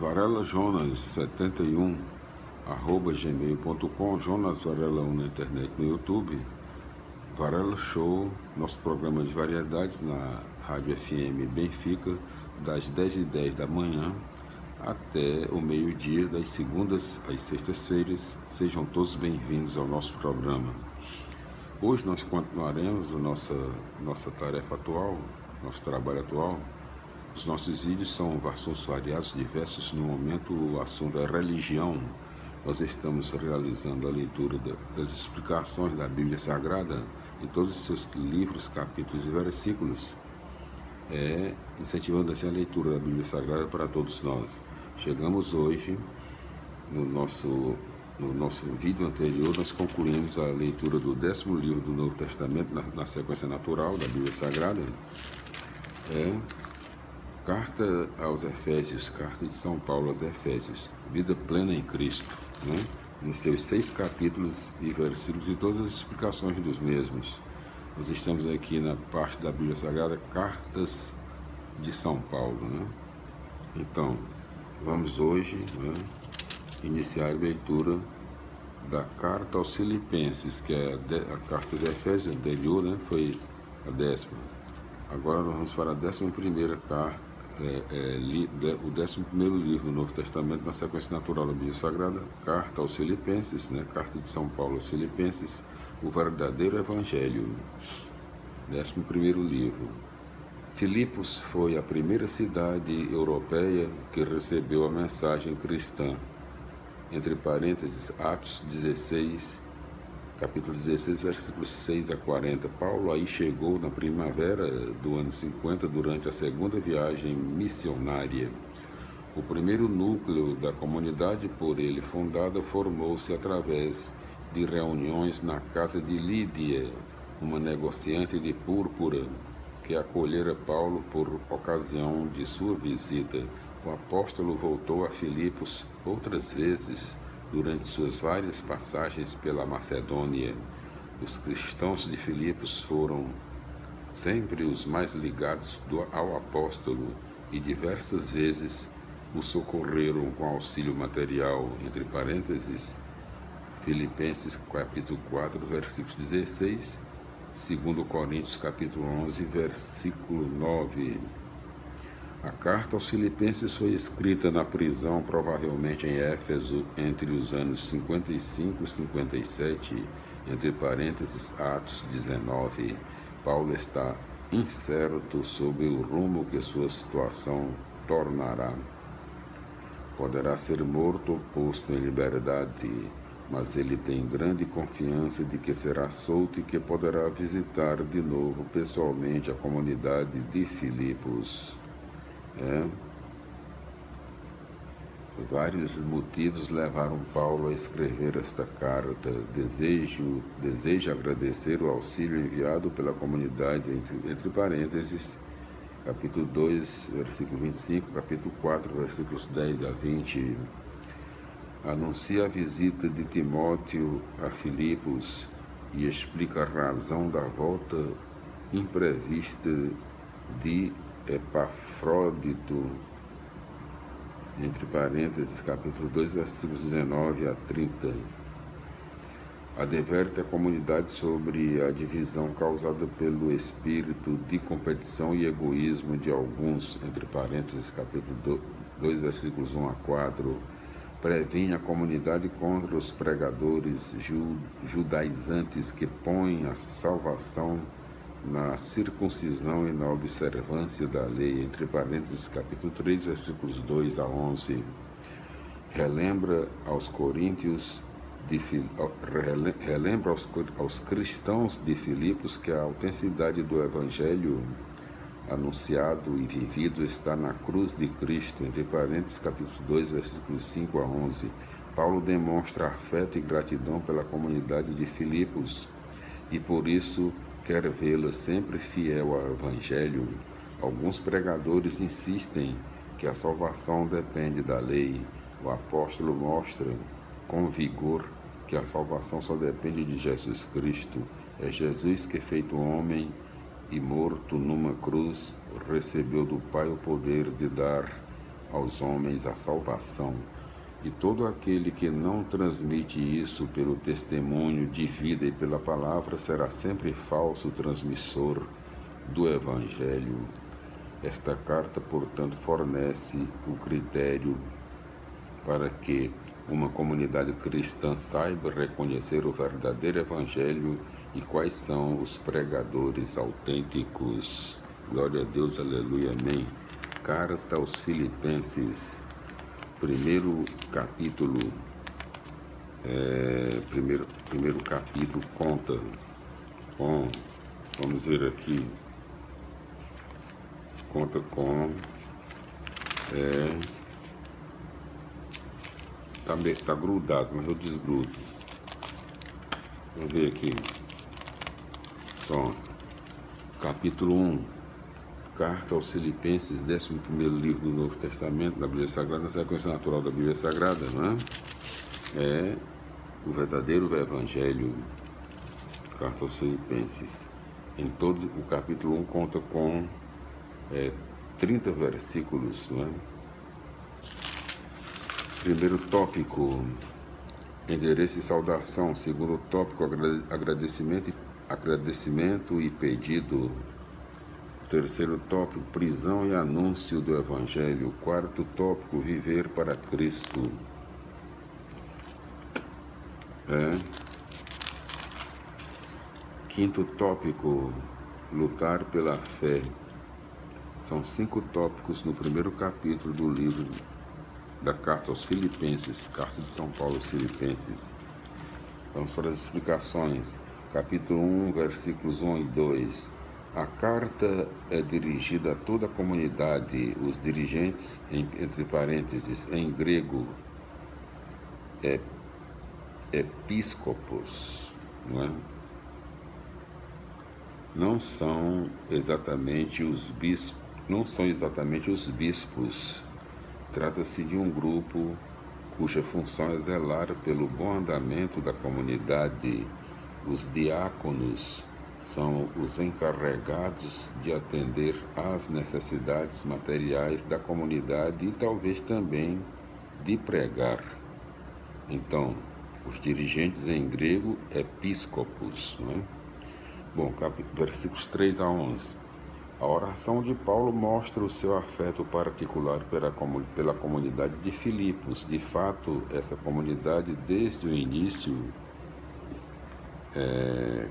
varelajonas71 @gmail.com, Jonas Varela 1 na internet, no YouTube, Varela Show, nosso programa de variedades na Rádio FM Benfica, das 10h10 da manhã até o meio-dia, das segundas às sextas-feiras. Sejam todos bem-vindos ao nosso programa. Hoje nós continuaremos a nossa tarefa atual, nosso trabalho atual. Os nossos vídeos são assuntos variados, diversos. No momento, o assunto é religião. Nós estamos realizando a leitura das explicações da Bíblia Sagrada em todos os seus livros, capítulos e versículos, incentivando assim a leitura da Bíblia Sagrada para todos nós. Chegamos hoje, no nosso vídeo anterior, nós concluímos a leitura do 10º livro do Novo Testamento, na sequência natural da Bíblia Sagrada. Carta aos Efésios, carta de São Paulo aos Efésios, vida plena em Cristo, nos seus 6 capítulos e versículos e todas as explicações dos mesmos. Nós estamos aqui na parte da Bíblia Sagrada, cartas de São Paulo. Então, vamos hoje iniciar a leitura da carta aos Filipenses, que é a carta aos Efésios anterior, foi a 10ª. Agora nós vamos para a 11ª carta, o 11º livro do Novo Testamento, na sequência natural da Bíblia Sagrada, carta aos Filipenses, carta de São Paulo aos Filipenses, o verdadeiro Evangelho, 11º livro. Filipos foi a primeira cidade europeia que recebeu a mensagem cristã. Entre parênteses, Atos 16, capítulo 16, versículos 6 a 40. Paulo aí chegou na primavera do ano 50, durante a segunda viagem missionária. O primeiro núcleo da comunidade por ele fundada formou-se através de reuniões na casa de Lídia, uma negociante de púrpura, que acolhera Paulo por ocasião de sua visita. O apóstolo voltou a Filipos outras vezes durante suas várias passagens pela Macedônia. Os cristãos de Filipos foram sempre os mais ligados ao apóstolo e diversas vezes o socorreram com auxílio material. Entre parênteses, Filipenses capítulo 4, versículos 16, 2 Coríntios capítulo 11, versículo 9. A carta aos Filipenses foi escrita na prisão, provavelmente em Éfeso, entre os anos 55 e 57, entre parênteses, Atos 19. Paulo está incerto sobre o rumo que sua situação tornará. Poderá ser morto ou posto em liberdade, mas ele tem grande confiança de que será solto e que poderá visitar de novo pessoalmente a comunidade de Filipos. Vários motivos levaram Paulo a escrever esta carta. Deseja agradecer o auxílio enviado pela comunidade, entre parênteses, capítulo 2, versículo 25, capítulo 4, versículos 10 a 20. Anuncia a visita de Timóteo a Filipos e explica a razão da volta imprevista de Epafrodito, entre parênteses, capítulo 2, versículos 19 a 30. Adverte a comunidade sobre a divisão causada pelo espírito de competição e egoísmo de alguns, entre parênteses, capítulo 2, versículos 1 a 4. Previne a comunidade contra os pregadores judaizantes que põem a salvação na circuncisão e na observância da lei, entre parênteses, capítulo 3, versículos 2 a 11. Relembra aos cristãos de Filipos que a autenticidade do Evangelho anunciado e vivido está na cruz de Cristo, entre parênteses, capítulo 2, versículos 5 a 11. Paulo demonstra afeto e gratidão pela comunidade de Filipos e por isso quer vê-la sempre fiel ao Evangelho. Alguns pregadores insistem que a salvação depende da lei. O apóstolo mostra com vigor que a salvação só depende de Jesus Cristo. É Jesus que, feito homem e morto numa cruz, recebeu do Pai o poder de dar aos homens a salvação. E todo aquele que não transmite isso pelo testemunho de vida e pela palavra será sempre falso transmissor do Evangelho. Esta carta, portanto, fornece o critério para que uma comunidade cristã saiba reconhecer o verdadeiro Evangelho e quais são os pregadores autênticos. Glória a Deus, aleluia, amém. Carta aos Filipenses, primeiro capítulo conta com, vamos ver aqui, conta com, tá grudado, mas eu desgrudo. Vamos ver aqui. Pronto. Capítulo 1. Carta aos Filipenses, 11º livro do Novo Testamento, da Bíblia Sagrada, na sequência natural da Bíblia Sagrada, não é? É o verdadeiro Evangelho. Carta aos Filipenses. Em todo o capítulo 1 conta com 30 versículos, não é? Primeiro tópico, endereço e saudação. Segundo tópico, agradecimento e pedido. Terceiro tópico, prisão e anúncio do Evangelho. Quarto tópico, viver para Cristo. Quinto tópico, lutar pela fé. São 5 tópicos no primeiro capítulo do livro da Carta aos Filipenses, Carta de São Paulo aos Filipenses. Vamos para as explicações. Capítulo 1, versículos 1 e 2. A carta é dirigida a toda a comunidade. Os dirigentes, entre parênteses, em grego, episcopos, não é? Não são exatamente os bispos. Trata-se de um grupo cuja função é zelar pelo bom andamento da comunidade. Os diáconos são os encarregados de atender às necessidades materiais da comunidade e talvez também de pregar. Então, os dirigentes em grego, episcopos, não é? Bom, versículos 3 a 11. A oração de Paulo mostra o seu afeto particular pela comunidade de Filipos. De fato, essa comunidade, desde o início,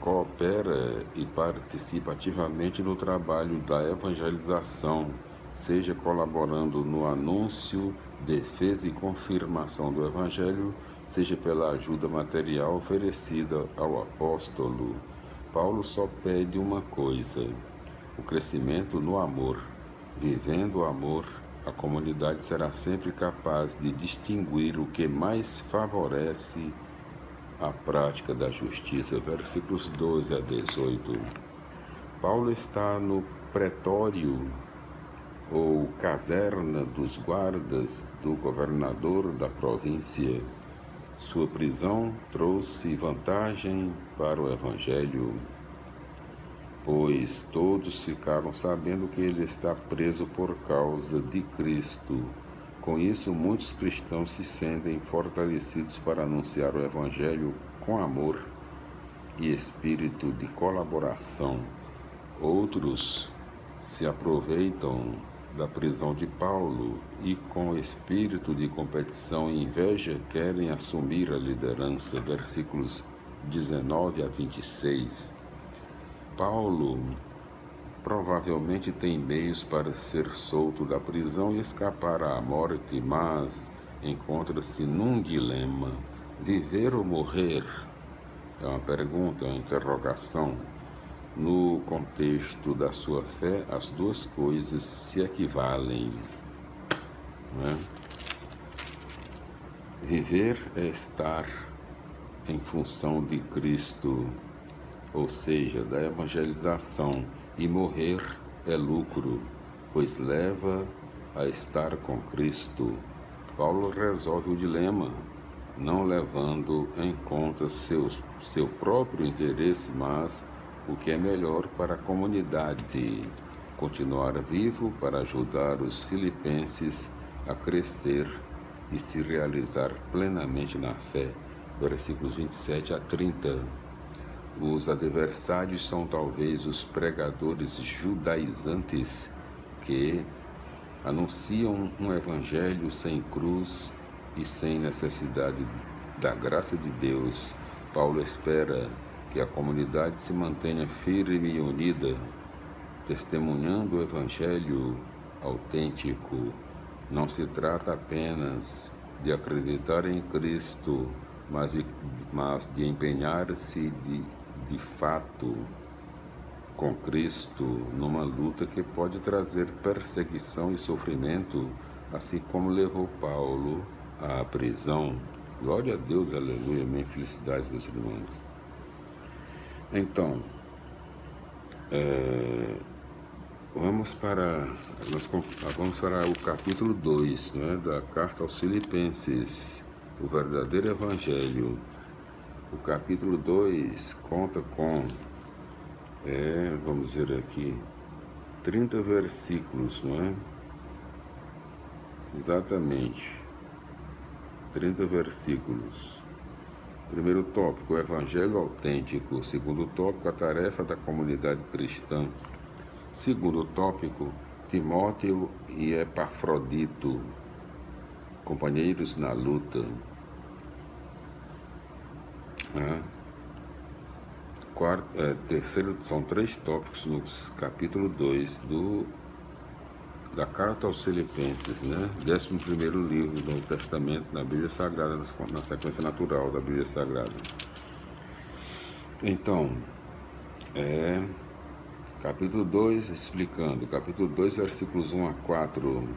coopera e participa ativamente no trabalho da evangelização, seja colaborando no anúncio, defesa e confirmação do Evangelho, seja pela ajuda material oferecida ao apóstolo. Paulo só pede uma coisa: o crescimento no amor. Vivendo o amor, a comunidade será sempre capaz de distinguir o que mais favorece a prática da justiça. Versículos 12 a 18. Paulo está no pretório ou caserna dos guardas do governador da província. Sua prisão trouxe vantagem para o Evangelho, pois todos ficaram sabendo que ele está preso por causa de Cristo. Com isso, muitos cristãos se sentem fortalecidos para anunciar o Evangelho com amor e espírito de colaboração. Outros se aproveitam da prisão de Paulo e, com espírito de competição e inveja, querem assumir a liderança. Versículos 19 a 26. Paulo provavelmente tem meios para ser solto da prisão e escapar à morte, mas encontra-se num dilema. Viver ou morrer? É uma pergunta, uma interrogação. No contexto da sua fé, as duas coisas se equivalem, não é? Viver é estar em função de Cristo, ou seja, da evangelização, e morrer é lucro, pois leva a estar com Cristo. Paulo resolve o dilema, não levando em conta seu próprio interesse, mas o que é melhor para a comunidade. Continuar vivo para ajudar os filipenses a crescer e se realizar plenamente na fé. Versículos 27 a 30. Os adversários são talvez os pregadores judaizantes que anunciam um evangelho sem cruz e sem necessidade da graça de Deus. Paulo espera que a comunidade se mantenha firme e unida, testemunhando o evangelho autêntico. Não se trata apenas de acreditar em Cristo, mas de empenhar-se de fato com Cristo numa luta que pode trazer perseguição e sofrimento, assim como levou Paulo à prisão. Glória a Deus, aleluia, amém, felicidades, meus irmãos. Então, vamos para o capítulo 2, né, da carta aos Filipenses, o verdadeiro evangelho. O capítulo 2 conta com, vamos dizer aqui, 30 versículos, não é? Exatamente, 30 versículos. Primeiro tópico, o evangelho autêntico. Segundo tópico, a tarefa da comunidade cristã. Segundo tópico, Timóteo e Epafrodito, companheiros na luta. Terceiro, são 3 tópicos no capítulo 2 da carta aos Filipenses, né? 11º livro do Novo Testamento na Bíblia Sagrada, na sequência natural da Bíblia Sagrada. Então, capítulo 2, explicando, capítulo 2, versículos 1 a 4,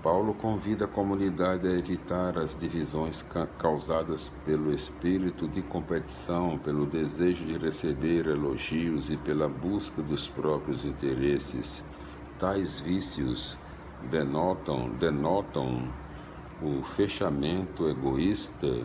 Paulo convida a comunidade a evitar as divisões causadas pelo espírito de competição, pelo desejo de receber elogios e pela busca dos próprios interesses. Tais vícios denotam o fechamento egoísta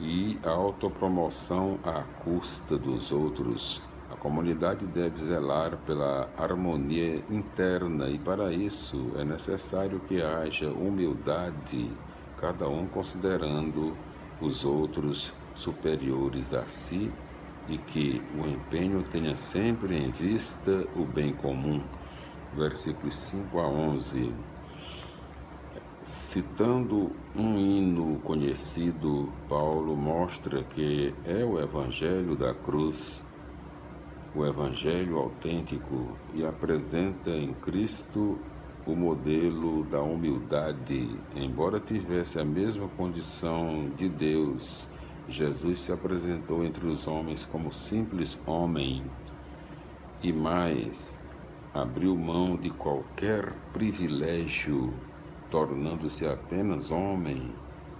e a autopromoção à custa dos outros. A comunidade deve zelar pela harmonia interna e, para isso, é necessário que haja humildade, cada um considerando os outros superiores a si e que o empenho tenha sempre em vista o bem comum. Versículos 5 a 11. Citando um hino conhecido, Paulo mostra que é o Evangelho da cruz, o Evangelho autêntico, e apresenta em Cristo o modelo da humildade. Embora tivesse a mesma condição de Deus, Jesus se apresentou entre os homens como simples homem e mais, abriu mão de qualquer privilégio, tornando-se apenas homem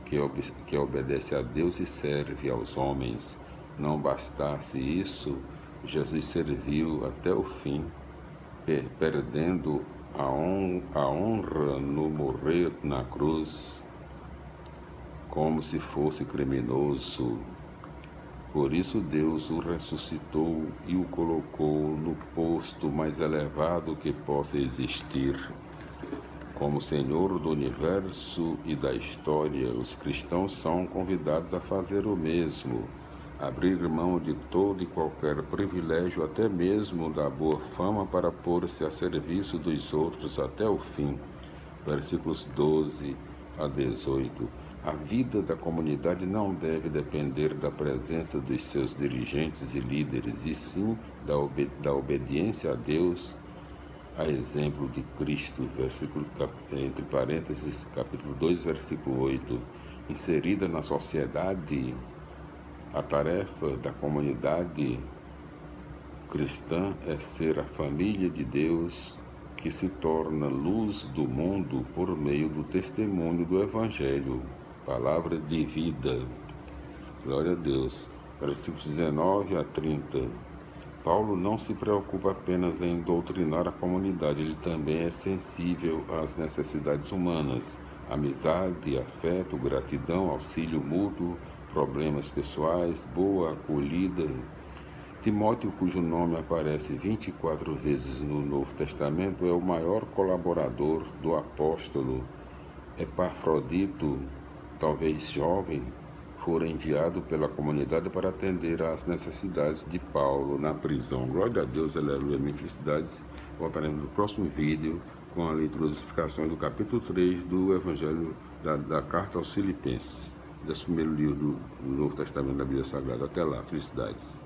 que obedece a Deus e serve aos homens. Não bastasse isso, Jesus serviu até o fim, perdendo a honra no morrer na cruz, como se fosse criminoso. Por isso Deus o ressuscitou e o colocou no posto mais elevado que possa existir. Como Senhor do universo e da história, os cristãos são convidados a fazer o mesmo, abrir mão de todo e qualquer privilégio, até mesmo da boa fama, para pôr-se a serviço dos outros até o fim. Versículos 12 a 18. A vida da comunidade não deve depender da presença dos seus dirigentes e líderes, e sim da obediência a Deus, a exemplo de Cristo. Versículo, entre parênteses, capítulo 2, versículo 8. Inserida na sociedade, a tarefa da comunidade cristã é ser a família de Deus que se torna luz do mundo por meio do testemunho do Evangelho, palavra de vida. Glória a Deus. Versículos 19 a 30. Paulo não se preocupa apenas em doutrinar a comunidade, ele também é sensível às necessidades humanas, amizade, afeto, gratidão, auxílio mútuo, problemas pessoais, boa acolhida. Timóteo, cujo nome aparece 24 vezes no Novo Testamento, é o maior colaborador do apóstolo Epafrodito, talvez jovem, fora enviado pela comunidade para atender às necessidades de Paulo na prisão. Glória a Deus, aleluia, minhas felicidades. Voltaremos no próximo vídeo com a leitura das explicações do capítulo 3 do Evangelho da Carta aos Filipenses, desse primeiro livro do Novo Testamento da Bíblia Sagrada. Até lá, felicidades.